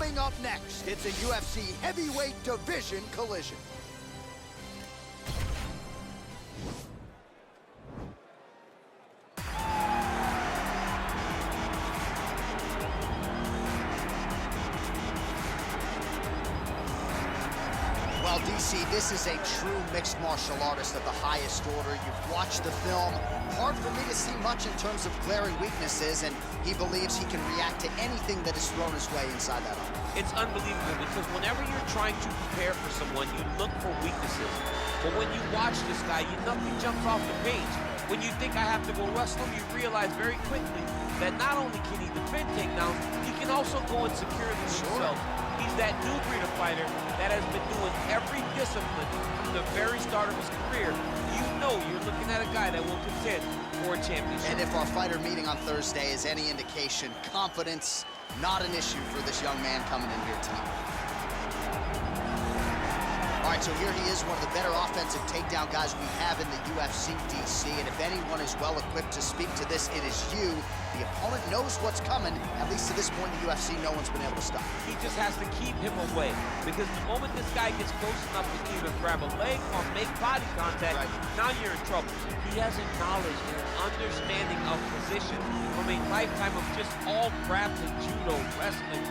Coming up next, it's a UFC heavyweight division collision. Well, DC, this is a true mixed martial artist of the highest order. You've watched the film. Hard for me to see much in terms of glaring weaknesses, and he believes he can react to anything that is thrown his way inside that arm. It's unbelievable because whenever you're trying to prepare for someone, you look for weaknesses. But when you watch this guy, nothing jumps off the page. When you think I have to go wrestle him, you realize very quickly that not only can he defend takedowns, he can also go and secure them himself. He's that new breed of fighter that has been doing every discipline from the very start of his career. You know you're looking at a guy that will contend for a championship. And if our fighter meeting on Thursday is any indication, confidence, not an issue for this young man coming in here tonight. All right, so here he is, one of the better offensive takedown guys we have in the UFC, DC. And if anyone is well-equipped to speak to this, it is you. The opponent knows what's coming. At least to this point in the UFC, no one's been able to stop. He just has to keep him away, because the moment this guy gets close enough to either grab a leg or make body contact, now you're in trouble. He has a knowledge and an understanding of position from a lifetime of just all grappling, judo, wrestling,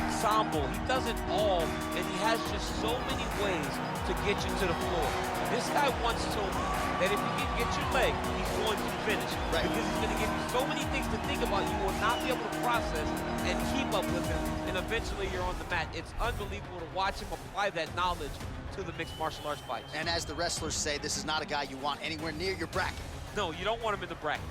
sambo. He does it all, and he has just so many ways to get you to the floor. This guy once told me that if he can get your leg, he's going to finish. Because he's going to give you so many things to think about, you will not be able to process and keep up with him, and eventually you're on the mat. It's unbelievable to watch him apply that knowledge to the mixed martial arts fights. And as the wrestlers say, this is not a guy you want anywhere near your bracket. No, you don't want him in the bracket.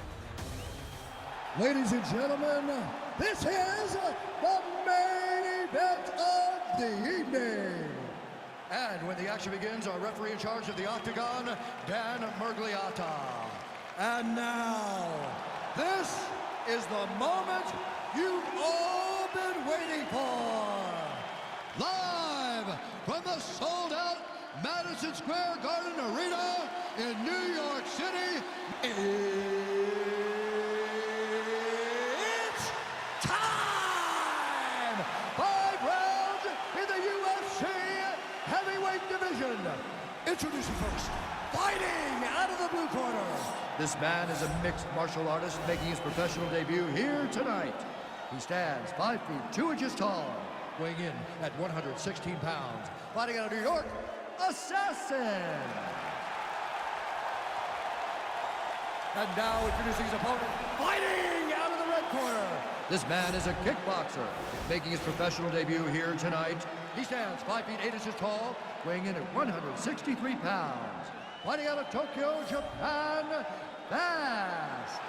Ladies and gentlemen, this is the main event of the evening. And when the action begins, our referee in charge of the Octagon, Dan Mergliata. And now, this is the moment you've all been waiting for. Live from the sold-out Madison Square Garden Arena in New York City, it's time! 5 rounds in the UFC heavyweight division. Introducing first, fighting out of the blue corner. This man is a mixed martial artist making his professional debut here tonight. He stands 5 feet 2 inches tall, weighing in at 116 pounds. Fighting out of New York, Assassin. And now introducing his opponent, fighting out of the red corner. This man is a kickboxer, making his professional debut here tonight. He stands 5 feet 8 inches tall, weighing in at 163 pounds. Fighting out of Tokyo, Japan, Fast.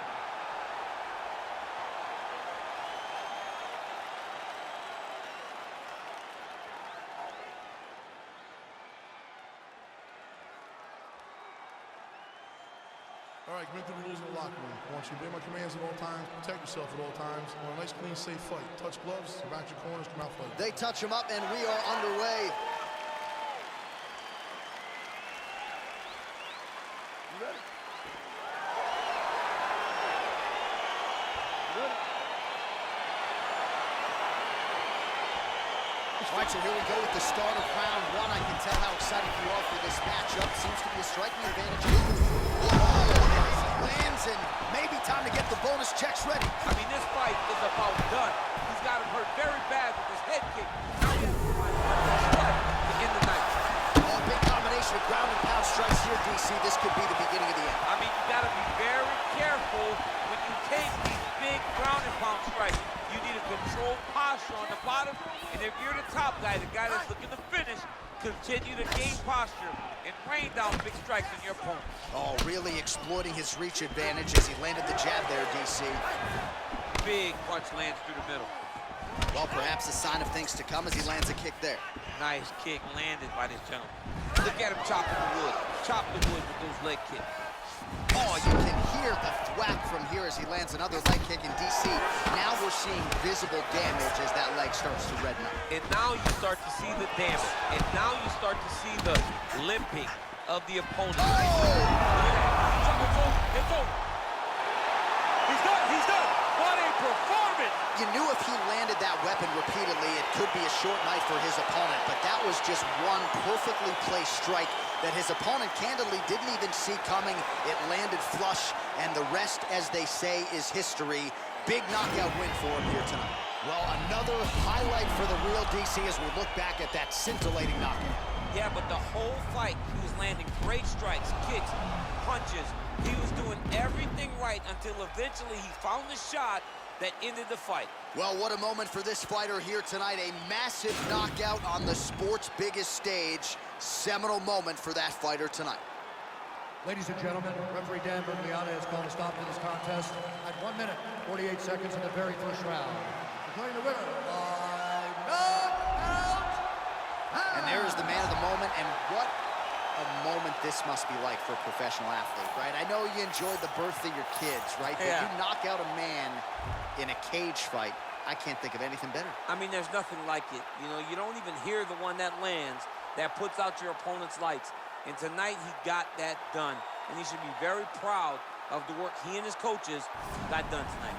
All right, commit to the rules in the locker room. I want you to obey my commands at all times, protect yourself at all times. I want a nice, clean, safe fight. Touch gloves, back your corners, come out fight. They touch him up, and we are underway. You ready? All right, so here we go with the start of round 1. I can tell how excited you are for this matchup. Seems to be a striking advantage. Lands, and maybe time to get the bonus checks ready. I mean, this fight is about done. He's got him hurt very bad with his head kick. Now he has to find one more strike to end the night. Oh, big combination of ground and pound strikes here, DC. This could be the beginning of the end. I mean, you got to be very careful when you take these big ground and pound strikes. You need a controlled posture on the bottom, and if you're the top guy, the guy that's looking to finish, continue to gain posture and rain down big strikes on your opponent. Oh, really exploiting his reach advantage as he landed the jab there, DC. Big punch lands through the middle. Well, perhaps a sign of things to come as he lands a kick there. Nice kick landed by this gentleman. Look at him chopping the wood. Chop the wood with those leg kicks. Oh, you can hear the thwack from here as he lands another leg kick in DC. Now we're seeing visible damage as that leg starts to redden up. And now you start to see the damage. And now you start to see the limping of the opponent. Oh! It's over. He's done. He's done. What a performance. You knew if he landed wielded that weapon repeatedly, it could be a short night for his opponent, but that was just one perfectly placed strike that his opponent candidly didn't even see coming. It landed flush, and the rest, as they say, is history. Big knockout win for him here tonight. Well, another highlight for the real DC as we look back at that scintillating knockout. Yeah, but the whole fight, he was landing great strikes, kicks, punches. He was doing everything right until eventually he found the shot that ended the fight. Well, what a moment for this fighter here tonight. A massive knockout on the sport's biggest stage. Seminal moment for that fighter tonight. Ladies and gentlemen, referee Dan Meliodas has called a stop to this contest at 1 minute, 48 seconds in the very first round. Declaring the winner by knockout. And there's the man of the moment, and what a moment this must be like for a professional athlete, right? I know you enjoyed the birth of your kids, right? But Yeah. you knock out a man in a cage fight, I can't think of anything better. I mean, there's nothing like it. You know, you don't even hear the one that lands, that puts out your opponent's lights. And tonight, he got that done. And he should be very proud of the work he and his coaches got done tonight.